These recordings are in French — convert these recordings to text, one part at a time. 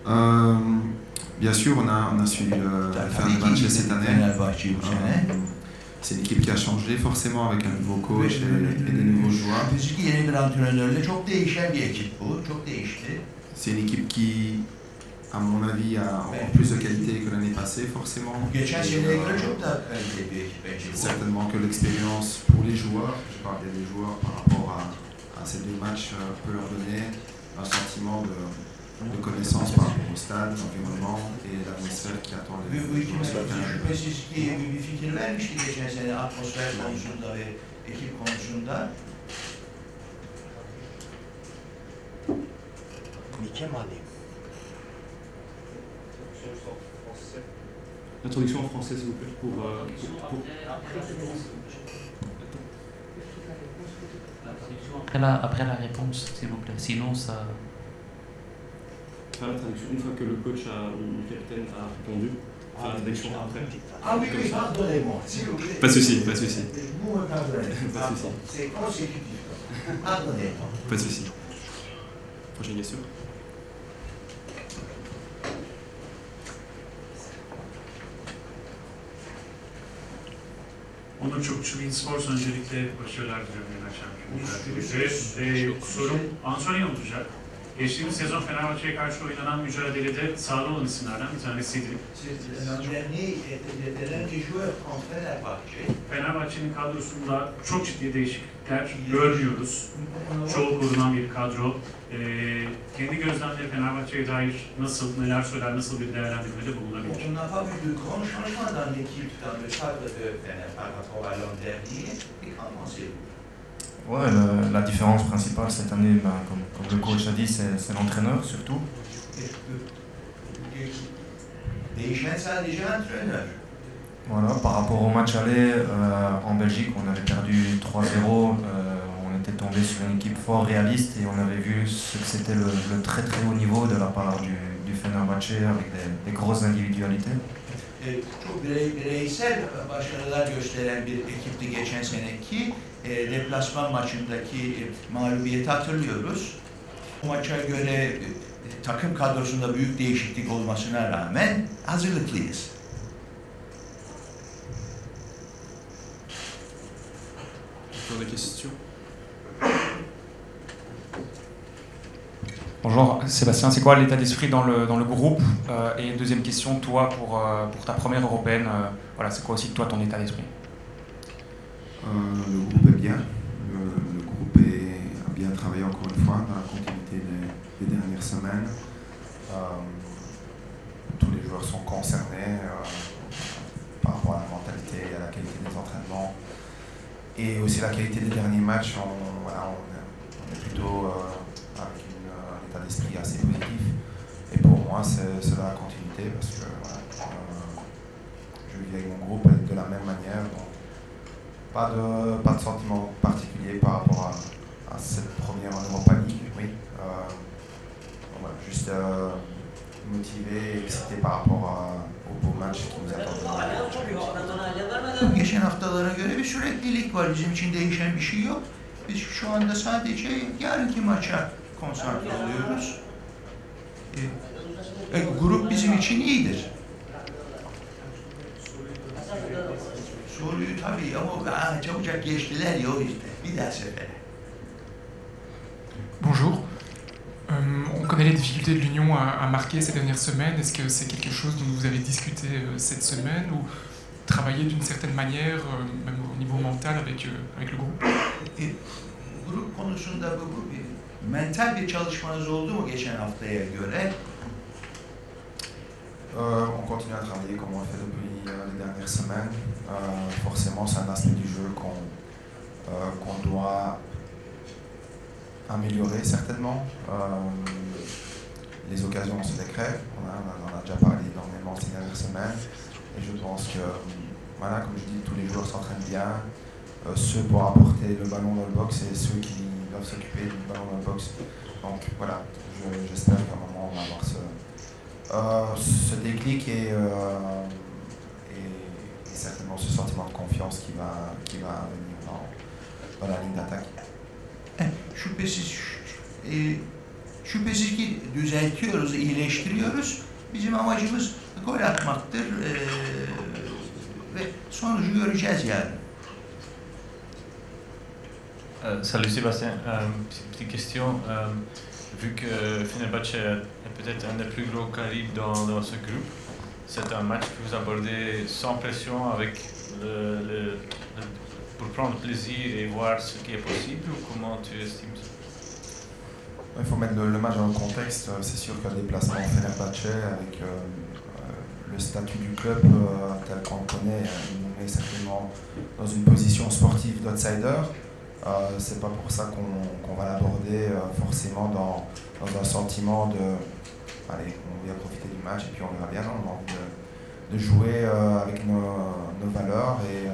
Bien sûr, on a suivi le Fenerbahçe cette année. C'est une équipe qui a changé forcément avec un nouveau coach et des nouveaux joueurs. C'est une équipe qui, à mon avis, a encore plus de qualité que l'année passée, forcément. Certainement que l'expérience pour les joueurs, je parle des joueurs par rapport à ces deux matchs, peut leur donner un sentiment de connaissance par rapport au stade, l'environnement et l'atmosphère qui attend les joueurs. Introduction en français, s'il vous plaît. Après la réponse, s'il vous plaît. Sinon, ça... Faire la traduction une fois que le coach ou le capitaine a répondu. Faire la traduction après. Ah oui, pardonnez-moi. Pas de souci, pas de souci. Vous me pardonnez. Pas de souci. C'est consécutif. Pardonnez-moi. Pas de souci. Prochaine question. Onur Çokçu, Winsport öncelikle başarılar diliyorum genel şampiyonlukta. Sorum Antonio olacak. Geçtiğimiz sezon Fenerbahçe'ye karşı oynanan mücadelede sahada olan isimlerden bir tanesiydi. Fenerbahçe'nin kadrosunda çok ciddi değişiklikler görmüyoruz. Çoğu korunan bir kadro. Kendi gözlemleri Fenerbahçe'ye dair nasıl, neler söyler, nasıl bir değerlendirmede bulunabilir? Ouais, la différence principale cette année, comme le coach a dit, c'est l'entraîneur surtout. Voilà, par rapport au match aller en Belgique, on avait perdu 3-0, on était tombé sur une équipe fort réaliste et on avait vu ce que c'était le très très haut niveau de la part du Fenerbahçe avec des grosses individualités. Çok bireysel başarılar gösteren bir ekipti geçen seneki. Deplasman maçındaki mağlubiyeti hatırlıyoruz. Bu maça göre takım kadrosunda büyük değişiklik olmasına rağmen hazırlıklıyız. Encore des questions? Bonjour Sébastien, c'est quoi l'état d'esprit dans le groupe et deuxième question, toi pour ta première européenne, voilà, c'est quoi aussi toi ton état d'esprit? Le groupe est bien, le groupe a bien travaillé encore une fois dans la continuité des dernières semaines. Tous les joueurs sont concernés par rapport à la mentalité et à la qualité des entraînements et aussi la qualité des derniers matchs. On est plutôt avec un état d'esprit assez positif et pour moi c'est la continuité parce que je vis avec mon groupe de la même manière, donc pas de sentiment particulier par rapport à cette première en Europa League, oui. Voilà, juste motivé et excité par rapport au beau match qui nous attend. Geçen haftalara göre bir süreklilik var. Bizim için değişen bir şey yok. Biz şu anda sadece yarınki maça konsantre oluyoruz. Grup bizim için iyidir. Soruyu tabii ama çabucak geçtiler ya o işte. Bir daha sefere. Bonjour. On connaît les difficultés de l'Union à marquer ces dernières semaines. Est-ce que c'est quelque chose dont vous avez discuté cette semaine ou travaillé d'une certaine manière, même au niveau mental avec le groupe? Grup konusunda mental bir çalışmanız oldu mu geçen haftaya göre? On continue à travailler comme on l'a fait depuis les dernières semaines. Forcément, c'est un aspect du jeu qu'on doit améliorer certainement. Les occasions se décrètent, on en a déjà parlé énormément ces dernières semaines. Et je pense que, voilà, comme je dis, tous les joueurs s'entraînent bien. Ceux pour apporter le ballon dans le box et ceux qui doivent s'occuper du ballon dans le box. Donc voilà, j'espère qu'à un moment on va avoir ce déclic et certainement ce sentiment de confiance qui va venir dans la ligne d'attaque. şüphesiz ki düzeltiyoruz, iyileştiriyoruz. Bizim amacımız gol atmaktır ve sonucu göreceğiz yani. Salut Sébastien, petite question. Vu que Fenerbahçe est peut-être un des plus gros calibres dans ce groupe, c'est un match que vous abordez sans pression, avec pour prendre plaisir et voir ce qui est possible, ou comment tu estimes ça? Il faut mettre le match dans le contexte. C'est sûr qu'un déplacement au Fenerbahçe avec le statut du club tel qu'on le connaît, il nous met certainement dans une position sportive d'outsider. C'est pas pour ça qu'on va l'aborder forcément dans un sentiment de allez, on vient profiter du match et puis on verra bien. Non, on a envie de jouer avec nos valeurs et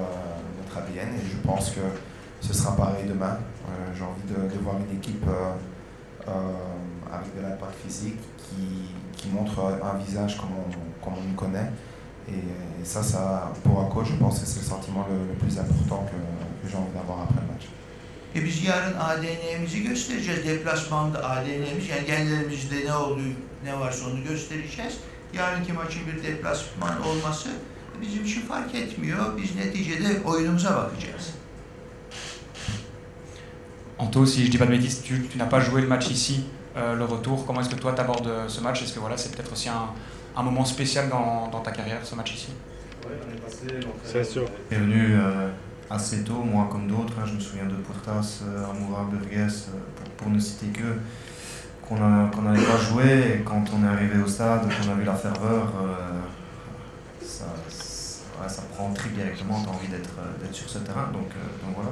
notre ADN, et je pense que ce sera pareil demain. J'ai envie de voir une équipe avec de l'impact physique qui montre un visage comme on le connaît, et ça pour un coach, je pense que c'est le sentiment le plus important que j'ai envie d'avoir après le match. Biz yarın ADN'mizi göstereceğiz. Deplasmanda ADN'miz, yani genlerimizde ne varsa onu göstereceğiz. Yarınki maçın bir deplasman olması bizim için fark etmiyor. Biz neticede oyunumuza bakacağız. Anto, si je dis pas de bêtises, tu n'as pas joué le match ici, le retour. Comment est-ce que toi t'abordes ce match? Est-ce que voilà, c'est peut-être aussi un moment spécial dans ta carrière, ce match ici? Oui, l'année passée, c'est sûr. Je suis venu assez tôt, moi comme d'autres, hein, je me souviens de Puertas, Amoura, Burgues, pour ne citer que, qu'on n'avait pas joué, et quand on est arrivé au stade, qu'on a vu la ferveur, ça prend le trip directement, tu as envie d'être sur ce terrain, donc voilà,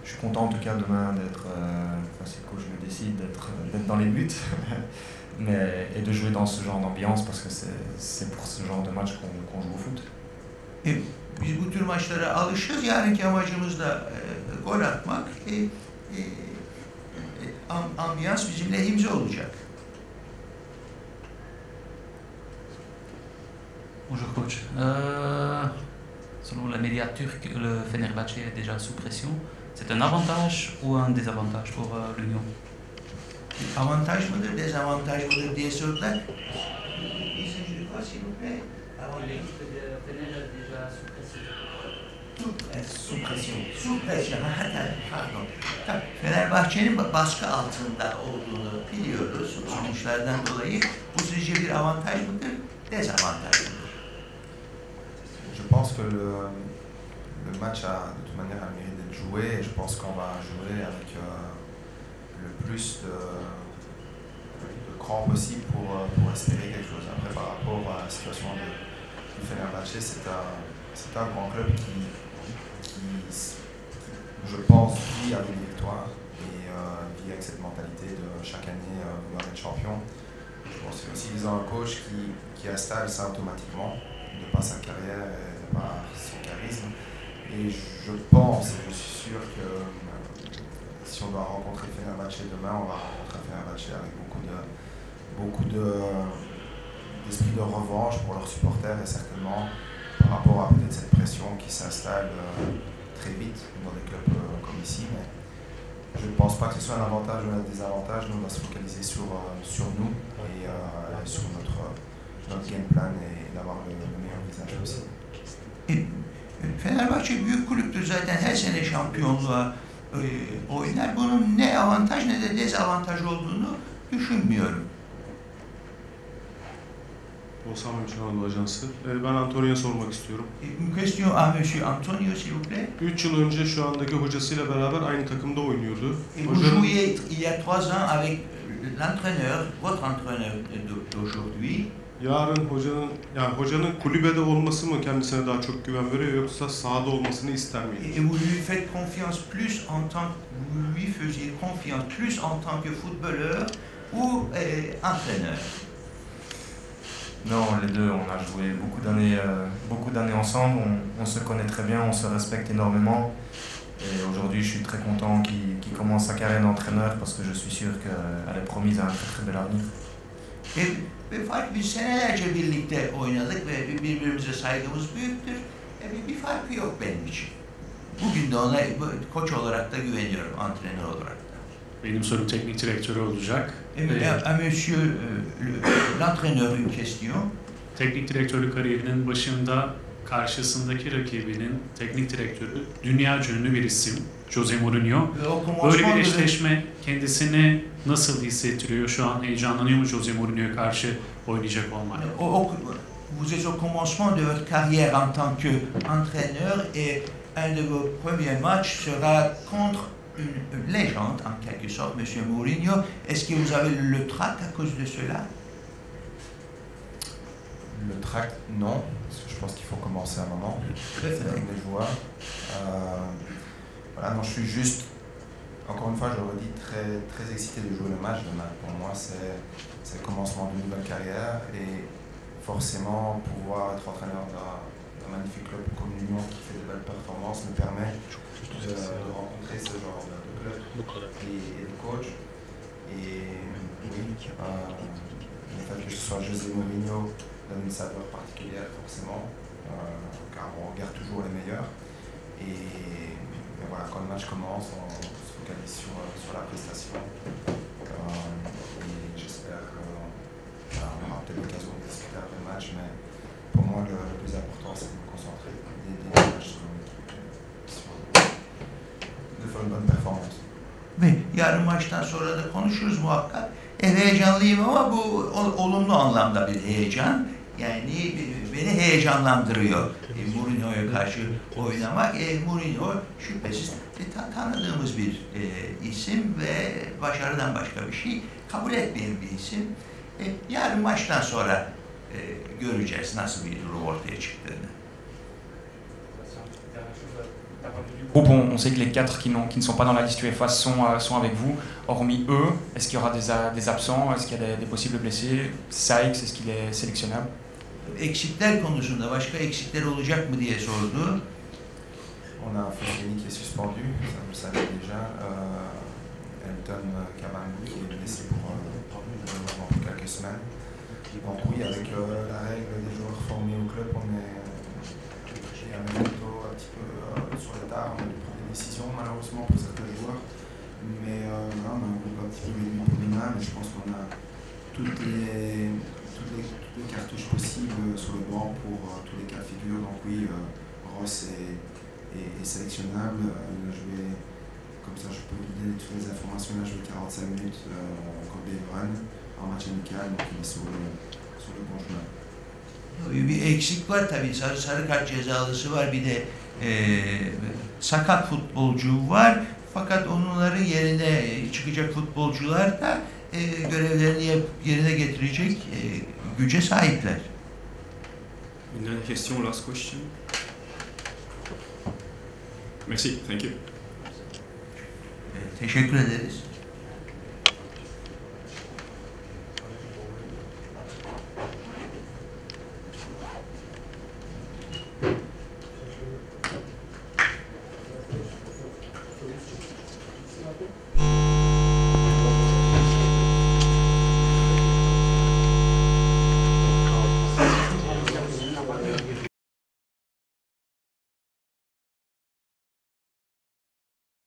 je suis content en tout cas demain d'être, si le coach le décide, d'être dans les buts, et de jouer dans ce genre d'ambiance, parce que c'est pour ce genre de match qu'on joue au foot. Biz bu tür maçlara alışığız. Yarınki amacımız da gol atmak. Ambiyans bizim lehimize olacak. Bonjour coach. Selon la média turque, le Fenerbahçe est déjà sous pression. C'est un avantage ou un désavantage pour l'Union? Avantaj mıdır, dezavantaj mıdır diye sordular. Sous pression. Pardon. Fenerbahçe'nin baskı altında olduğunu biliyoruz sonuçlardan dolayı. Bu sizce bir avantaj mıdır, dezavantaj mıdır? Je pense que le match a de toute manière un mérite d'être joué, et je pense qu'on va jouer avec le plus de cran possible pour espérer quelque chose. Après, par rapport à la situation du Fenerbahçe, c'est un grand club qui, je pense, vit avec les victoires et vit avec cette mentalité de chaque année vouloir être champion. Je pense aussi qu'ils ont un coach qui installe ça automatiquement, de par sa carrière et de par son charisme. Et je pense, et je suis sûr que si on doit rencontrer Fenerbahçe demain, on va rencontrer Fenerbahçe avec beaucoup d'esprit de revanche pour leurs supporters, et certainement par rapport à peut-être cette pression qui s'installe très vite dans des clubs comme ici. Mais je ne pense pas que ce soit un avantage ou un désavantage. Nous, on va se focaliser sur nous et sur notre game plan, et d'avoir le meilleur visage possible. Fenerbahçe büyük kulüptür, zaten her sene şampiyonluğa oynar. Bunun ne avantaj ne de dezavantaj olduğunu düşünmüyorum. Oğuzhan Mümkünoğlu Ajansı. Ben Antonio'ya sormak istiyorum. Une question à Monsieur Antonio, s'il vous plaît. 3 yıl önce şu andaki hocasıyla beraber aynı takımda oynuyordu. Vous jouiez il y a 3 ans avec l'entraîneur, votre entraîneur d'aujourd'hui. Yarın hocanın kulübede olması mı kendisine daha çok güven veriyor, yoksa sahada olmasını ister miydi? Et vous lui faites confiance plus en tant que vous lui faisiez confiance plus en tant que footballeur ou entraîneur? Non, les deux, on a joué beaucoup d'années ensemble, on se connaît très bien, on se respecte énormément. Et aujourd'hui, je suis très content qu'il commence sa carrière d'entraîneur, parce que je suis sûr qu'elle est promise à un très très bel avenir. Ve fark, biz senelerce birlikte oynadık ve birbirimize saygımız büyüktür. Bir farkı yok benim için. Bugün de ona koç olarak da güveniyorum, antrenör olarak da. Benim sorum teknik direktörü olacak. À monsieur l'entraîneur une question. Teknik direktörlük kariyerinin başında karşısındaki rakibinin teknik direktörü dünya ünlü bir isim Jose Mourinho. Böyle bir eşleşme kendisini nasıl hissettiriyor? Şu an heyecanlanıyor mu Jose Mourinho'ya karşı oynayacak olmak? Vous êtes au commencement de votre carrière en tant qu'entraîneur et un de vos premiers matchs sera contre une légende en quelque sorte, monsieur Mourinho. Est-ce que vous avez le trac à cause de cela? Le track, non, parce que je pense qu'il faut commencer à un moment, avec les joueurs. Voilà, non, je suis juste, encore une fois, je le redis, très excité de jouer le match demain. Pour moi, c'est le commencement d'une nouvelle carrière et forcément, pouvoir être entraîneur d'un magnifique club comme l'Union qui fait de belles performances me permet de rencontrer ce genre de club et de coach. Et oui, le fait que ce soit José Mourinho donne une saveur particulière forcément, car on regarde toujours les meilleurs. Et voilà, quand le match commence, on se focalise sur la prestation. Et j'espère qu'on aura peut-être l'occasion de discuter après le match, mais pour moi le plus important c'est de me concentrer dès le match sur mon équipe, de faire une bonne performance. Ve yarın maçtan sonra da konuşuruz muhakkak. Heyecanlıyım ama bu olumlu anlamda bir heyecan. Yani beni heyecanlandırıyor Mourinho'ya karşı oynamak. Mourinho şüphesiz tanıdığımız bir isim ve başarıdan başka bir şey kabul etmeyen bir isim. Yarın maçtan sonra göreceğiz nasıl bir durum ortaya çıktığını. Groupe, on sait que les 4 qui ne sont pas dans la liste UEFA sont avec vous. Hormis eux, est-ce qu'il y aura des absents? Est-ce qu'il y a des possibles blessés? Sykes, est-ce qu'il est sélectionnable? Eksikler konusunda başka eksikler olacak mı diye sordu. On a Fosini qui est suspendu, ça vous le savez déjà. Elton Cavani qui est blessé pour quelques semaines. Donc oui, avec la règle des joueurs formés au club, on est un petit peu sur le tard, on a dû prendre des décisions malheureusement pour certains joueurs. Mais là, on a un groupe un petit peu réduit pour demain, mais je pense qu'on a toutes les cartouches possibles sur le banc pour tous les cas de figure. Donc oui, Ross est sélectionnable. Il a joué, comme ça je peux vous donner toutes les informations, il a joué 45 minutes contre Beveren en match amical, donc il est sur le bon chemin. Bir eksik var tabii, sarı kart cezalısı var, bir de sakat futbolcu var. Fakat onların yerine çıkacak futbolcular da görevlerini yerine getirecek güce sahipler. Une dernière question, last question. Merci, thank you. Teşekkür ederiz.